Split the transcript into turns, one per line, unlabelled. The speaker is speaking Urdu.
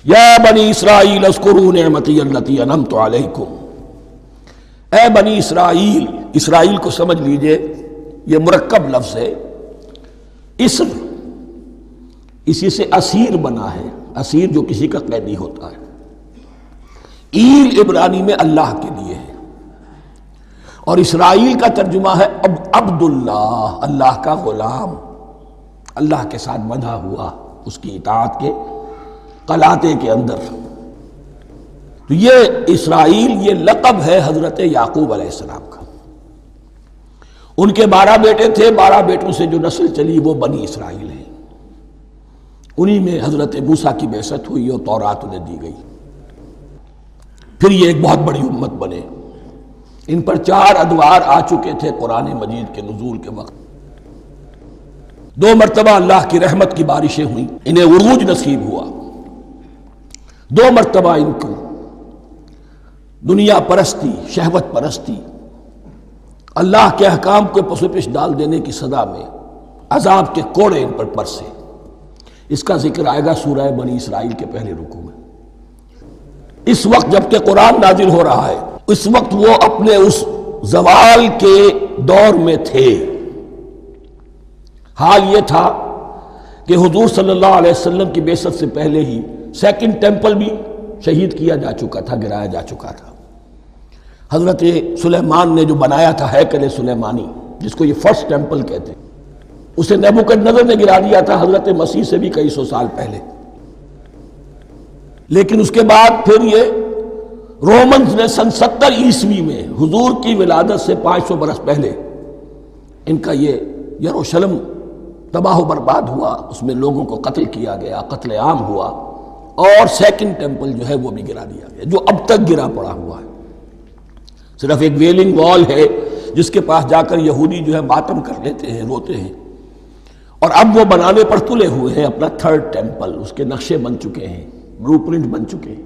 یا بنی اسرائیل اذکروا نعمتی التی انعمت علیکم، اے بنی اسرائیل، اسرائیل کو سمجھ لیجئے یہ مرکب لفظ ہے، اسم اسی سے اسیر بنا ہے، اسیر جو کسی کا قیدی ہوتا ہے، ایل عبرانی میں اللہ کے لیے ہے، اور اسرائیل کا ترجمہ ہے عبداللہ، اللہ کا غلام، اللہ کے ساتھ بندھا ہوا اس کی اطاعت کے قلاتے کے اندر۔ تو یہ اسرائیل یہ لقب ہے حضرت یعقوب علیہ السلام کا۔ ان کے 12 بیٹے تھے، 12 بیٹوں سے جو نسل چلی وہ بنی اسرائیل ہے، انہی میں حضرت موسیٰ کی بعثت ہوئی اور تورات انہیں دی گئی، پھر یہ ایک بہت بڑی امت بنے۔ ان پر 4 ادوار آ چکے تھے قرآن مجید کے نزول کے وقت، 2 مرتبہ اللہ کی رحمت کی بارشیں ہوئیں، انہیں عروج نصیب ہوا، 2 مرتبہ ان کو دنیا پرستی، شہوت پرستی، اللہ کے احکام کو پس و پیش ڈال دینے کی سزا میں عذاب کے کوڑے ان پر برسے۔ اس کا ذکر آئے گا سورہ بنی اسرائیل کے پہلے رکوع میں۔ اس وقت جب کہ قرآن نازل ہو رہا ہے، اس وقت وہ اپنے اس زوال کے دور میں تھے۔ حال یہ تھا کہ حضور صلی اللہ علیہ وسلم کی بعثت سے پہلے ہی 2nd ٹیمپل بھی شہید کیا جا چکا تھا، گرایا جا چکا تھا۔ حضرت سلیمان نے جو بنایا تھا ہیکل سلیمانی، جس کو یہ 1st ٹیمپل کہتے ہیں، اسے نیبوکدنضر نے گرا دیا تھا حضرت مسیح سے بھی کئی 100 سال پہلے۔ لیکن اس کے بعد پھر یہ رومنز نے سن 70 عیسوی میں حضور کی ولادت سے 500 برس پہلے ان کا یہ یروشلم تباہ و برباد ہوا، اس میں لوگوں کو قتل کیا گیا، قتل عام ہوا، اور 2nd ٹیمپل جو ہے وہ بھی گرا دیا گیا، جو اب تک گرا پڑا ہوا ہے۔ صرف ایک ویلنگ وال ہے جس کے پاس جا کر یہودی جو ہے ماتم کر لیتے ہیں، روتے ہیں، اور اب وہ بنانے پر تلے ہوئے ہیں اپنا 3rd ٹیمپل، اس کے نقشے بن چکے ہیں، بلو پرنٹ بن چکے ہیں۔